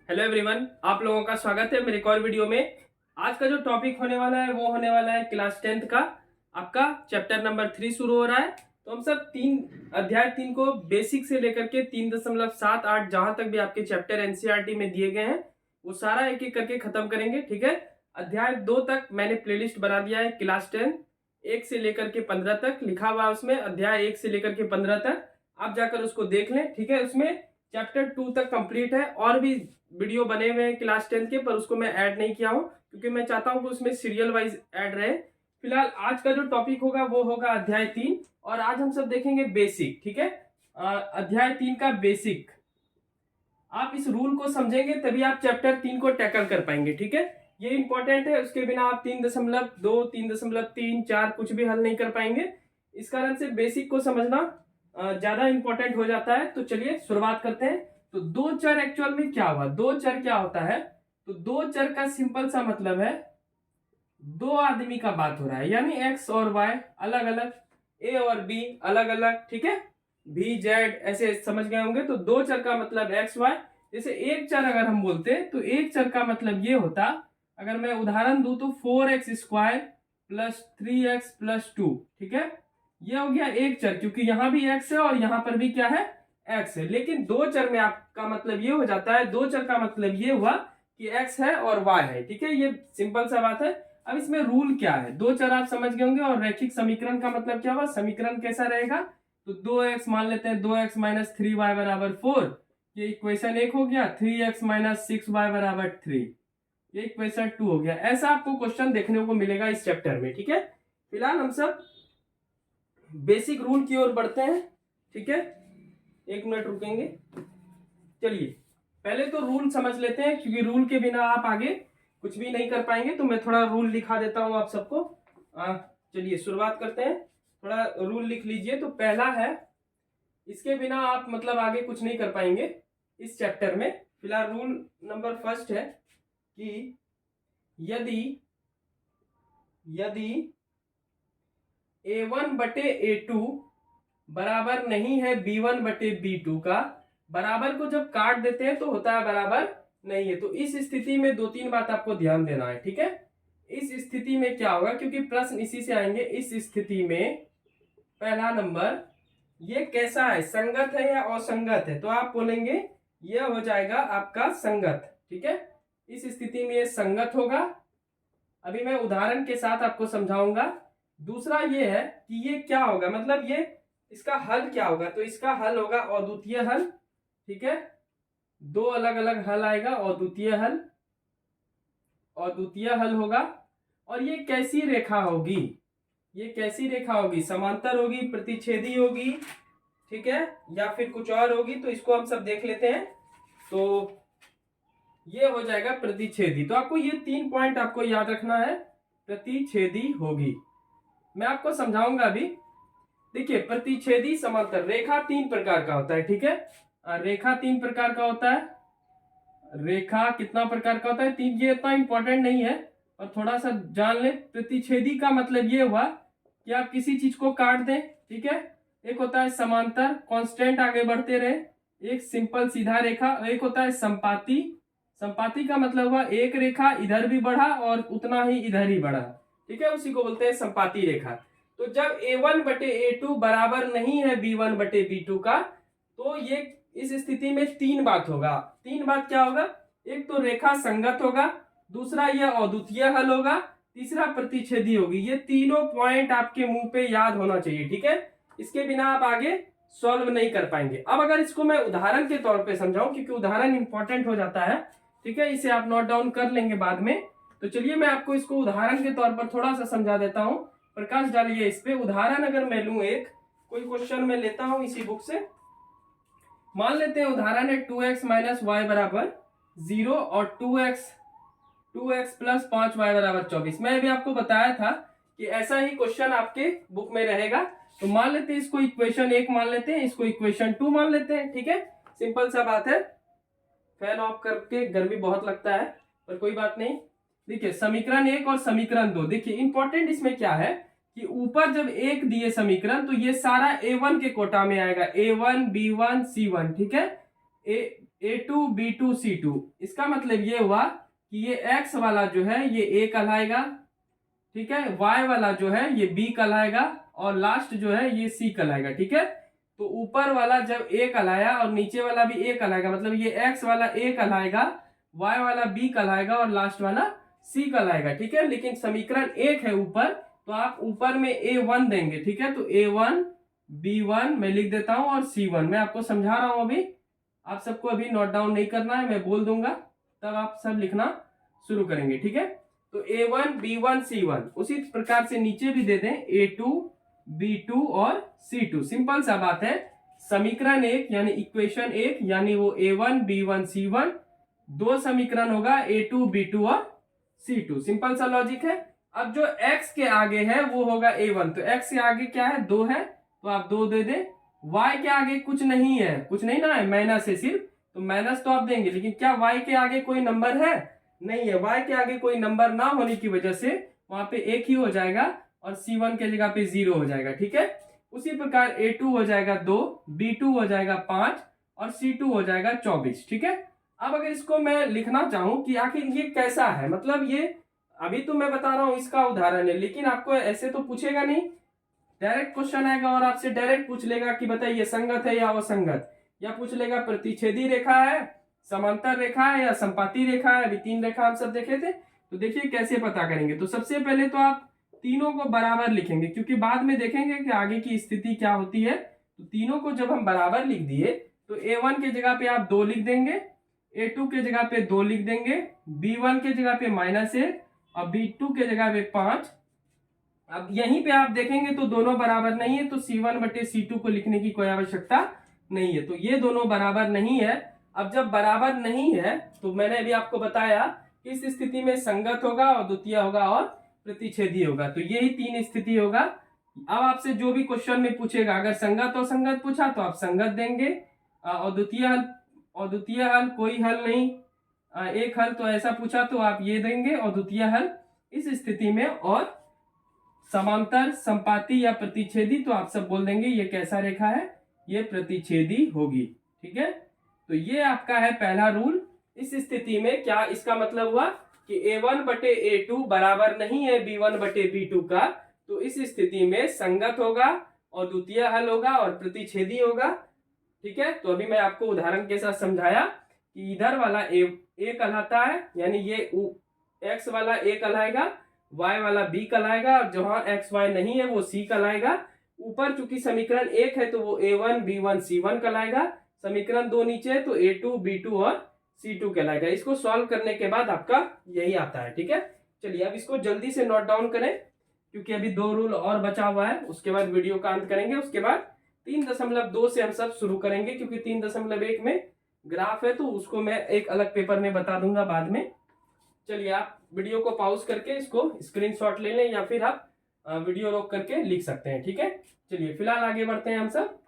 Hello everyone, आप लोगों का स्वागत है मेरे एक और वीडियो में। आज का जो टॉपिक होने वाला है वो होने वाला है क्लास 10th का आपका चैप्टर नंबर 3 शुरू हो रहा है। तो हम सब अध्याय 3 को बेसिक से लेकर के 3.78 जहां तक भी आपके चैप्टर एनसीईआरटी में दिए गए हैं वो सारा एक एक करके खत्म करेंगे। ठीक है, अध्याय 2 तक मैंने प्लेलिस्ट बना दिया है। क्लास 10 1 से लेकर के 15 तक लिखा हुआ है, उसमें अध्याय 1 से लेकर के 15 तक आप जाकर उसको देख लें। ठीक है, उसमें चैप्टर 2 तक कंप्लीट है, और भी वीडियो बने हुए हैं क्लास 10 के, पर उसको मैं ऐड नहीं किया हूं क्योंकि मैं चाहता हूं कि उसमें सीरियल वाइज ऐड रहे। फिलहाल आज का जो टॉपिक होगा वो होगा अध्याय 3, और आज हम सब देखेंगे बेसिक। ठीक है, अध्याय 3 का बेसिक। आप इस रूल को समझेंगे तभी आप चैप्टर 3 को टैकल कर पाएंगे। ठीक है, ये इंपॉर्टेंट है, उसके बिना आप 3.2 3.3 4 कुछ भी हल नहीं कर पाएंगे। इस कारण से बेसिक को समझना ज्यादा इंपॉर्टेंट हो जाता है। तो चलिए शुरुआत करते हैं। तो दो चर एक्चुअल में क्या हुआ, दो चर क्या होता है? तो दो चर का सिंपल सा मतलब है दो आदमी का बात हो रहा है, यानी एक्स और वाई अलग अलग, ए और बी अलग अलग। ठीक है, भी जेड ऐसे समझ गए होंगे। तो दो चर का मतलब एक्स वाई। जैसे एक चर अगर हम बोलते तो एक चर का मतलब ये होता, अगर मैं उदाहरण दूं तो 4x² प्लस 3x प्लस 2। ठीक है, ये हो गया एक चर, क्योंकि यहां भी x है और यहां पर भी क्या है, x है। लेकिन दो चर में आपका मतलब ये हो जाता है, दो चर का मतलब ये हुआ कि x है और y है। ठीक है, ये सिंपल सा बात है। अब इसमें रूल क्या है, दो चर आप समझ गए होंगे। और रैखिक समीकरण का मतलब क्या हुआ, समीकरण कैसा रहेगा? तो 2x मान लेते हैं, 2x माइनस 3y बराबर 4, ये इक्वेशन 1 हो गया। 3x माइनस 6y बराबर 3, ये इक्वेशन 2 हो गया। ऐसा आपको क्वेश्चन देखने को मिलेगा इस चैप्टर में। ठीक है, फिलहाल हम सब बेसिक रूल की ओर बढ़ते हैं। ठीक है, एक मिनट रुकेंगे। चलिए पहले तो रूल समझ लेते हैं, क्योंकि रूल के बिना आप आगे कुछ भी नहीं कर पाएंगे। तो मैं थोड़ा रूल लिखा देता हूं आप सबको। चलिए शुरुआत करते हैं। थोड़ा रूल लिख लीजिए। तो पहला है, इसके बिना आप मतलब आगे कुछ नहीं कर पाएंगे इस चैप्टर में। फिलहाल रूल नंबर फर्स्ट है कि यदि यदि a1 बटे a2 बराबर नहीं है b1 बटे b2 का, बराबर को जब काट देते हैं तो होता है बराबर नहीं है। तो इस स्थिति में दो तीन बात आपको ध्यान देना है। ठीक है, इस स्थिति में क्या होगा, क्योंकि प्रश्न इसी से आएंगे। इस स्थिति में पहला नंबर, ये कैसा है, संगत है या असंगत है? तो आप बोलेंगे यह हो जाएगा आपका संगत। ठीक है, इस स्थिति में ये संगत होगा। अभी मैं उदाहरण के साथ आपको समझाऊंगा। दूसरा ये है कि ये क्या होगा, मतलब ये इसका हल क्या होगा? तो इसका हल होगा अद्वितीय हल। ठीक है, दो अलग अलग हल आएगा, अद्वितीय हल, अद्वितीय हल होगा। और ये कैसी रेखा होगी, ये कैसी रेखा होगी? समांतर होगी, प्रतिच्छेदी होगी, ठीक है, या फिर कुछ और होगी? तो इसको हम सब देख लेते हैं। तो ये हो जाएगा प्रतिच्छेदी। तो आपको ये 3 पॉइंट आपको याद रखना है, प्रतिच्छेदी होगी। मैं आपको समझाऊंगा अभी। देखिए, प्रतिच्छेदी समांतर रेखा 3 प्रकार का होता है। ठीक है, रेखा 3 प्रकार का होता है। रेखा कितना प्रकार का होता है? 3। ये इतना इंपॉर्टेंट नहीं है, और थोड़ा सा जान ले। प्रतिच्छेदी का मतलब ये हुआ कि आप किसी चीज को काट दें। ठीक है, एक होता है समांतर, कांस्टेंट आगे बढ़ते रहे, एक सिंपल सीधा रेखा। एक होता है संपाती। संपाती का मतलब हुआ एक रेखा इधर भी बढ़ा और उतना ही इधर ही बढ़ा। ठीक है, उसी को बोलते हैं संपाती रेखा। तो जब a1 बटे a2 बराबर नहीं है b1 बटे b2 का, तो ये इस स्थिति में 3 बात होगा। 3 बात क्या होगा? एक तो रेखा संगत होगा, दूसरा यह अद्वितीय हल होगा, तीसरा प्रतिच्छेदी होगी। ये तीनों पॉइंट आपके मुंह पे याद होना चाहिए। ठीक है, इसके बिना आप आगे सॉल्व नहीं कर पाएंगे। अब अगर इसको मैं उदाहरण के तौर पे समझाऊं, क्योंकि उदाहरण इंपॉर्टेंट हो जाता है। ठीक है, इसे आप नोट डाउन कर लेंगे बाद में। तो चलिए मैं आपको इसको उदाहरण के तौर पर थोड़ा सा समझा देता हूं। प्रकाश डालिए इस पे। उदाहरण अगर मैं लूं, एक कोई क्वेश्चन मैं लेता हूं इसी बुक से। मान लेते हैं उदाहरण है 2x माइनस वाई बराबर 0 और 2x प्लस 5y बराबर 24। मैं अभी आपको बताया था कि ऐसा ही क्वेश्चन आपके बुक में रहेगा। तो मान लेते हैं इसको इक्वेशन 1 मान लेते हैं, इसको इक्वेशन 2 मान लेते हैं। ठीक है, सिंपल सा बात है। फैन ऑफ करके गर्मी बहुत लगता है, पर कोई बात नहीं। देखिए, समीकरण 1 और समीकरण 2, देखिए इंपॉर्टेंट इसमें क्या है कि ऊपर जब एक दिए समीकरण, तो ये सारा a1 के कोटा में आएगा, a1 b1 c1। ठीक है, A2B2C2, इसका मतलब ये हुआ कि ये x वाला जो है ये A कहलाएगा, ठीक है, y वाला जो है ये B कहलाएगा और लास्ट जो है ये C कहलाएगा, ठीक है। तो ऊपर वाला जब A कहलाया और नीचे वाला भी A कहलाएगा, मतलब ये x वाला A कहलाएगा, y वाला B कहलाएगा और लास्ट वाला C कहलाएगा, ठीक है। लेकिन समीकरण एक है ऊपर, तो आप ऊपर में A1 देंगे, ठीक है। तो A1 B1 मैं लिख देता हूं और C1 मैं आपको समझा रहा हूं, अभी आप सबको अभी नोट डाउन नहीं करना है, मैं बोल दूंगा तब आप सब लिखना शुरू करेंगे, ठीक है। तो A1 B1 C1 उसी प्रकार से नीचे भी दे दें A2 B2 और C2, सिंपल सा बात है। समीकरण एक यानी इक्वेशन एक यानी वो A1 B1 C1, दो समीकरण होगा A2 B2 और C2, सिंपल सा लॉजिक है। अब जो x के आगे है वो होगा A1, तो x के आगे क्या है, 2 है, तो आप 2 दे दें। y के आगे कुछ नहीं है, कुछ नहीं ना है, माइनस है सिर्फ, तो माइनस तो आप देंगे, लेकिन क्या y के आगे कोई नंबर है, नहीं है। y के आगे कोई नंबर ना होने की वजह से वहां पे एक ही हो जाएगा और C1 के जगह पे 0 हो जाएगा, ठीक है। उसी प्रकार A2 हो जाएगा 2, B2 हो जाएगा 5 और C2 हो जाएगा 24, ठीक है। अब अगर इसको मैं लिखना चाहूं कि आखिर ये कैसा है, मतलब ये अभी तो मैं बता रहा हूं इसका उदाहरण है, लेकिन आपको ऐसे तो पूछेगा नहीं, डायरेक्ट क्वेश्चन आएगा और आपसे डायरेक्ट पूछ लेगा कि बताइए संगत है या असंगत, या पूछ लेगा प्रतिच्छेदी रेखा है, समांतर रेखा है या संपाती रेखा है। अभी 3 रेखा हम सब देखे थे, तो देखिए कैसे पता करेंगे। तो सबसे पहले तो आप तीनों को बराबर लिखेंगे, क्योंकि बाद में देखेंगे कि आगे की स्थिति क्या होती है। तो तीनों को जब हम बराबर लिख दिए तो A1 के जगह पे आप 2 लिख देंगे, A2 के जगह पे 2 लिख देंगे, B1 के जगह पे -1 और B2 के जगह पे 5। अब यहीं पे आप देखेंगे तो दोनों बराबर नहीं है, तो C1 बटे C2 को लिखने की कोई आवश्यकता नहीं है, तो ये दोनों बराबर नहीं है। अब जब बराबर नहीं है तो मैंने अभी आपको बताया कि इस स्थिति में संगत होगा और द्वितीय होगा और प्रतिच्छेदी होगा, तो यही 3 स्थिति होगा। अब आपसे जो भी क्वेश्चन में पूछेगा, अगर संगत और संगत पूछा तो आप संगत देंगे, और द्वितीय हल कोई हल नहीं, एक हल तो ऐसा पूछा तो आप ये देंगे और द्वितीय हल इस स्थिति में, और समांतर संपाती या प्रतिच्छेदी तो आप सब बोल देंगे ये कैसा रेखा है, ये प्रतिच्छेदी होगी, ठीक है। तो ये आपका है पहला रूल। इस स्थिति में क्या इसका मतलब हुआ कि A1 बटे A2 बराबर नहीं है B1 बटे B2 का, तो इस स्थिति में संगत होगा और द्वितीय हल होगा और प्रतिच्छेदी होगा, ठीक है। तो अभी मैं आपको उदाहरण के साथ समझाया कि इधर वाला A कहलाता है, यानी ये x वाला A कहलाएगा, y वाला B कहलाएगा, और जहां x y नहीं है वो C कहलाएगा। ऊपर चूंकि समीकरण एक है तो वो A1 B1 C1 कहलाएगा, समीकरण 2 नीचे है तो A2 B2 और C2 कहलाएगा। इसको सॉल्व करने के बाद आपका यही आता है, ठीक है। चलिए अब इसको जल्दी से नोट डाउन करें, क्योंकि अभी 2 रूल और बचा हुआ है, उसके बाद वीडियो का अंत करेंगे। उसके बाद 3.2 से हम सब शुरू करेंगे, क्योंकि 3.1 में ग्राफ है तो उसको मैं एक अलग पेपर में बता दूंगा बाद में। चलिए आप वीडियो को पॉज करके इसको स्क्रीनशॉट ले लें, या फिर आप वीडियो रोक करके लिख सकते हैं, ठीक है। चलिए फिलहाल आगे बढ़ते हैं। हम सब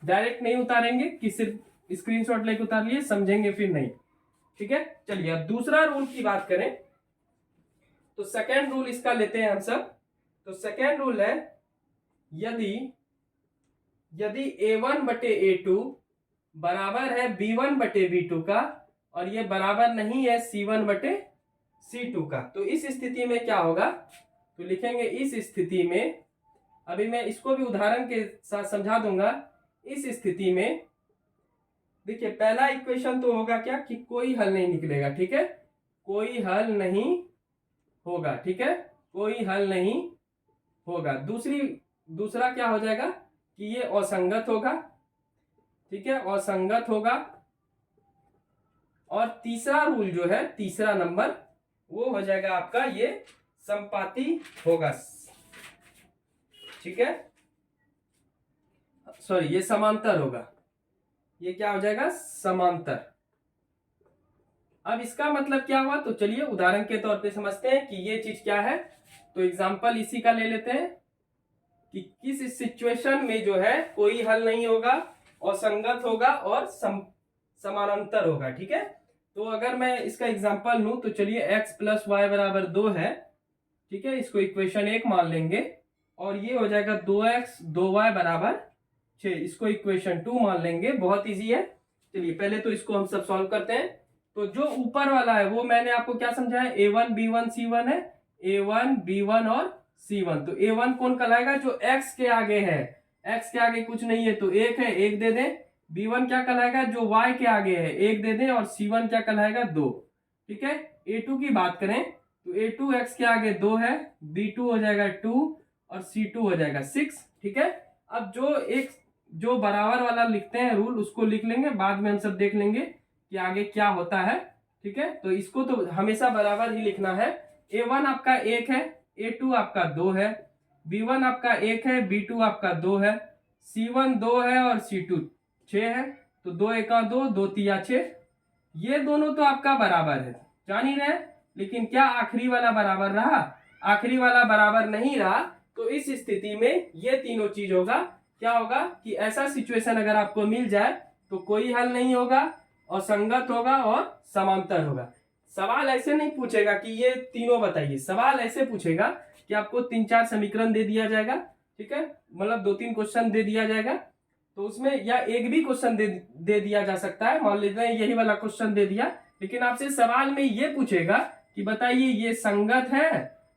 डायरेक्ट नहीं उतारेंगे कि सिर्फ स्क्रीनशॉट लेके उतार लिए, समझेंगे फिर नहीं, ठीक है। चलिए अब दूसरा रूल की बात करें तो सेकेंड रूल इसका लेते हैं हम सब। तो सेकेंड रूल है, यदि A1 बटे A2 बराबर है B1 बटे B2 का और ये बराबर नहीं है C1 बटे C2 का, तो इस स्थिति में क्या होगा, तो लिखेंगे इस स्थिति में, अभी मैं इसको भी उदाहरण के साथ समझा दूंगा। इस स्थिति में देखिए पहला इक्वेशन तो होगा क्या कि कोई हल नहीं निकलेगा, ठीक है, कोई हल नहीं होगा, ठीक है, कोई हल नहीं होगा। दूसरा क्या हो जाएगा कि ये असंगत होगा, ठीक है, असंगत होगा। और तीसरा रूल जो है, तीसरा नंबर, वो हो जाएगा आपका ये संपाती होगा, ठीक है, सॉरी ये समांतर होगा, ये क्या हो जाएगा, समांतर। अब इसका मतलब क्या हुआ, तो चलिए उदाहरण के तौर पे समझते हैं कि ये चीज क्या है। तो एग्जांपल इसी का ले लेते हैं कि किस सिचुएशन में जो है कोई हल नहीं होगा, असंगत होगा और समानांतर होगा, ठीक है। तो अगर मैं इसका एग्जांपल लूं तो चलिए x प्लस वाई बराबर 2 है, ठीक है, इसको इक्वेशन 1 मान लेंगे, और ये हो जाएगा 2x 2y बराबर 6, इसको इक्वेशन 2 मान लेंगे। बहुत इजी है, चलिए पहले तो इसको हम सब सॉल्व करते हैं। तो जो ऊपर वाला है वो मैंने आपको क्या समझा है, A1 B1 C1 है, A1 B1 और C1। तो A1 कौन कहलाएगा, जो x के आगे है, x के आगे कुछ नहीं है तो 1 है, 1 दे दें। B1 क्या कहलाएगा, जो y के आगे है, 1 दे दें। और C1 क्या कहलाएगा, 2। ठीक है। A2 की बात करें तो A2 x के आगे 2 है, B2 हो जाएगा 2 और C2 हो जाएगा 6। ठीक है। अब जो बराबर वाला लिखते हैं रूल उसको लिख लेंगे, बाद में हम सब देख लेंगे कि आगे क्या होता है। ठीक है। तो इसको तो हमेशा बराबर ही लिखना है। A1 आपका 1 है, A2 आपका 2 है, B1 आपका 1 है, B2 आपका 2 है, C1 2 है और C2 6 है। तो 2 एका 2, 2 तिया 6। ये दोनों तो आपका बराबर है, जान ही रहे। लेकिन क्या आखिरी वाला बराबर रहा, आखिरी वाला बराबर नहीं रहा। तो इस स्थिति में ये तीनों चीज होगा, क्या होगा कि ऐसा सिचुएशन अगर आपको मिल जाए तो कोई हल नहीं होगा, असंगत होगा और समांतर होगा। सवाल ऐसे नहीं पूछेगा कि ये तीनों बताइए, सवाल ऐसे पूछेगा कि आपको 3-4 समीकरण दे दिया जाएगा। ठीक है, मतलब 2-3 क्वेश्चन दे दिया जाएगा। तो उसमें या एक भी क्वेश्चन दे दिया जा सकता है, मान लेते हैं यही वाला क्वेश्चन दे दिया, लेकिन आपसे सवाल में ये पूछेगा कि बताइए ये संगत है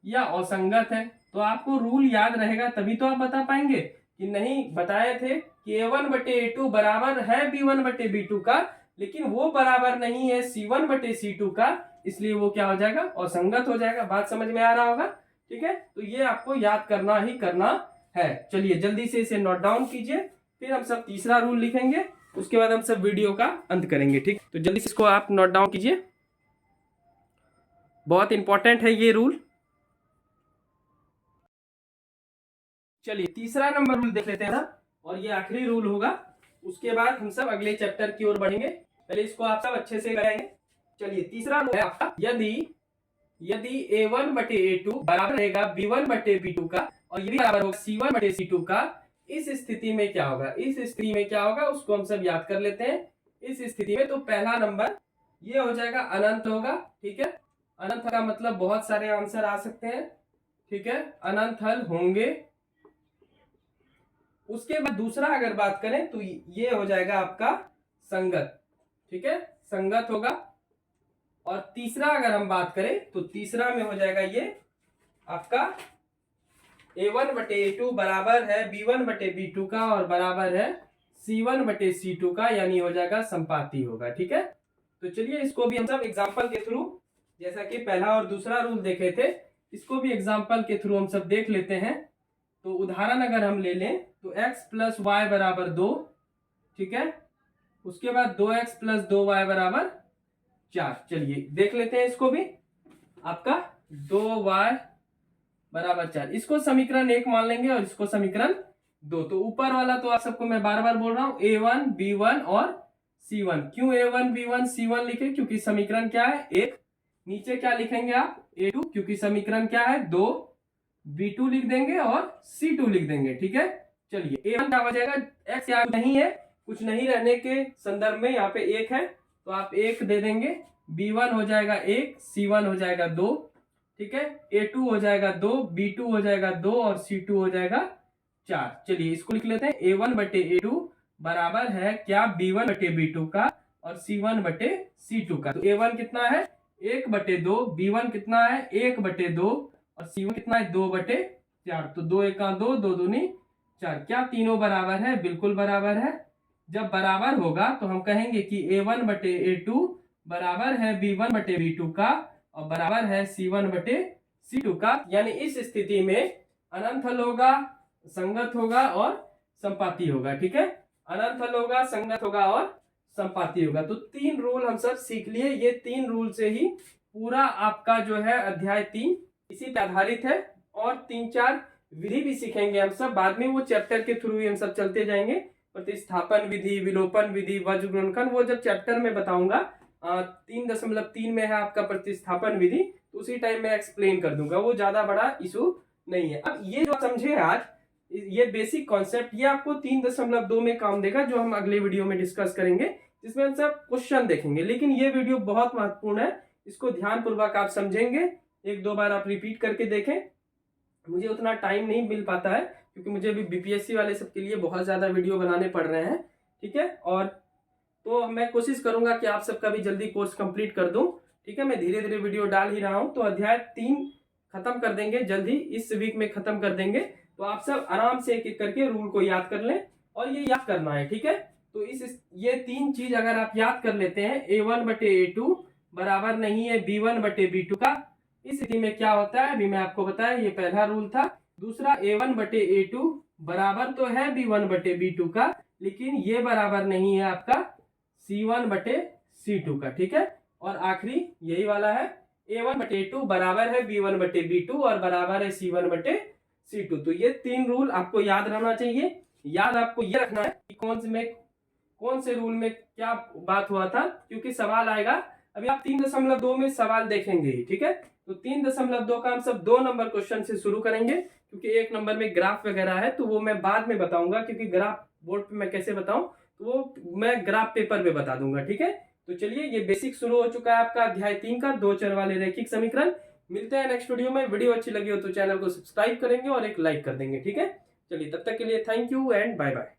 या असंगत है। तो आपको रूल याद रहेगा तभी तो आप बता पाएंगे। कि नहीं, बताए थे कि A1/A2 बराबर है B1/B2 का, लेकिन वो बराबर नहीं है C1/C2 का, इसलिए वो क्या हो जाएगा, असंगत हो जाएगा। बात समझ में आ रहा होगा। ठीक है, तो ये आपको याद करना ही करना है। चलिए जल्दी से इसे नोट डाउन कीजिए, फिर हम सब तीसरा रूल लिखेंगे, उसके बाद हम सब वीडियो का अंत करेंगे। ठीक, तो जल्दी से इसको आप नोट डाउन कीजिए, बहुत इंपॉर्टेंट है ये रूल। चलिए तीसरा नंबर रूल देख लेते हैं और ये आखिरी रूल होगा, उसके बाद हम सब अगले चैप्टर की ओर बढ़ेंगे। पहले इसको आप सब अच्छे से करेंगे। चलिए तीसरा रूल है आपका, यदि A1/A2 बराबर रहेगा B1/B2 का और ये भी बराबर होगा C1/C2 का, इस स्थिति में क्या होगा, इस स्थिति में क्या होगा उसको हम सब याद कर लेते हैं। इस स्थिति में तो पहला नंबर ये हो जाएगा, अनंत होगा। ठीक है, अनंत का मतलब बहुत सारे आंसर आ सकते हैं। ठीक है, अनंत हल होंगे। उसके बाद दूसरा अगर बात करें तो ये हो जाएगा आपका संगत। ठीक है, संगत होगा। और तीसरा अगर हम बात करें तो तीसरा में हो जाएगा ये आपका A1/A2 बराबर है B1/B2 का और बराबर है C1/C2 का, यानी हो जाएगा संपाती होगा। ठीक है, तो चलिए इसको भी हम सब एग्जाम्पल के थ्रू, जैसा कि पहला और दूसरा रूल देखे थे, इसको भी एग्जाम्पल के थ्रू हम सब देख लेते हैं। तो उदाहरण अगर हम ले लें तो x + y बराबर 2। ठीक है, उसके बाद 2x + 2y बराबर 4। चलिए देख लेते हैं इसको भी, आपका 2y बराबर 4, इसको समीकरण 1 मान लेंगे और इसको समीकरण 2। तो ऊपर वाला तो आप सबको मैं बार बार बोल रहा हूं, A1 B1 और C1। क्यों A1 B1 C1 लिखे, क्योंकि समीकरण क्या है 1। नीचे क्या लिखेंगे आप, A2, क्योंकि समीकरण क्या है 2। B2 लिख देंगे और C2 लिख देंगे। ठीक है, चलिए A1 क्या हो जाएगा, x यहाँ नहीं है, कुछ नहीं रहने के संदर्भ में यहाँ पे 1 है तो आप 1 दे देंगे। B1 हो जाएगा 1, C1 हो जाएगा 2। ठीक है, A2 हो जाएगा 2, B2 हो जाएगा 2 और C2 हो जाएगा 4। चलिए इसको लिख लेते हैं, A1/A2 बराबर है क्या, B1/B2 का और C1/C2 का। तो A1 कितना है 1/2, B1 कितना है 1/2 और C1 कितना है 2/4। तो 2 एका 2, 2 दूनी 4। क्या तीनों बराबर है, बिल्कुल बराबर है। जब बराबर होगा तो हम कहेंगे कि A1/A2 बराबर है B1/B2 का और बराबर है C1/C2 का, यानी इस स्थिति में अनंत हल होगा, संगत होगा और संपाती होगा। ठीक है, अनंत हल होगा, संगत होगा और संपाती होगा। तो 3 रूल हम सब सीख लिए। ये 3 रूल से ही पूरा आपका जो है अध्याय 3 इसी पे आधारित है। और 3-4 विधि भी सीखेंगे हम सब बाद में, वो चैप्टर के थ्रू ही हम सब चलते जाएंगे। प्रतिस्थापन विधि, विलोपन विधि, वज्र गुणनखंड, वो जब चैप्टर में बताऊंगा 3.3 में है आपका प्रतिस्थापन विधि, तो उसी टाइम में एक्सप्लेन कर दूंगा, वो ज्यादा बड़ा इशू नहीं है। अब ये जो समझे आज, ये बेसिक कॉन्सेप्ट, ये आपको 3.2 में काम देगा, जो हम अगले वीडियो में डिस्कस करेंगे, जिसमें हम सब क्वेश्चन देखेंगे। लेकिन ये वीडियो बहुत महत्वपूर्ण है, इसको ध्यान पूर्वक आप समझेंगे, 1-2 बार आप रिपीट करके देखें। मुझे उतना टाइम नहीं मिल पाता है क्योंकि मुझे अभी BPSC वाले सबके लिए बहुत ज़्यादा वीडियो बनाने पड़ रहे हैं। ठीक है, और तो मैं कोशिश करूंगा कि आप सबका भी जल्दी कोर्स कंप्लीट कर दूं। ठीक है, मैं धीरे धीरे वीडियो डाल ही रहा हूं। तो अध्याय 3 खत्म कर देंगे जल्द ही, इस वीक में खत्म कर देंगे। तो आप सब आराम से एक एक करके रूल को याद कर लें और ये याद करना है। ठीक है, तो ये 3 चीज अगर आप याद कर लेते हैं, A1/A2 बराबर नहीं है B1/B2 का, इस स्थिति में क्या होता है अभी मैं आपको बताया, ये पहला रूल था। दूसरा, A1/A2 बराबर तो है B1/B2 का, लेकिन ये बराबर नहीं है आपका C1/C2 का। ठीक है, और आखिरी यही वाला है, A1/A2 बराबर है B1/B2 और बराबर है C1/C2। तो ये 3 रूल आपको याद रहना चाहिए। याद आपको ये रखना है कि कौन से रूल में क्या बात हुआ था, क्योंकि सवाल आएगा। अभी आप 3.2 में सवाल देखेंगे। ठीक है, तो 3.2 का हम सब 2 नंबर क्वेश्चन से शुरू करेंगे, क्योंकि 1 नंबर में ग्राफ वगैरह है तो वो मैं बाद में बताऊंगा, क्योंकि ग्राफ बोर्ड पे मैं कैसे बताऊं तो वो मैं ग्राफ पेपर पे बता दूंगा। ठीक है, तो चलिए, ये बेसिक शुरू हो चुका है आपका अध्याय 3 का, 2 चर वाले रैखिक समीकरण। मिलते हैं नेक्स्ट वीडियो में। वीडियो अच्छी लगी हो तो चैनल को सब्सक्राइब करेंगे और एक लाइक कर देंगे। ठीक है, चलिए, तब तक के लिए thank you and bye bye.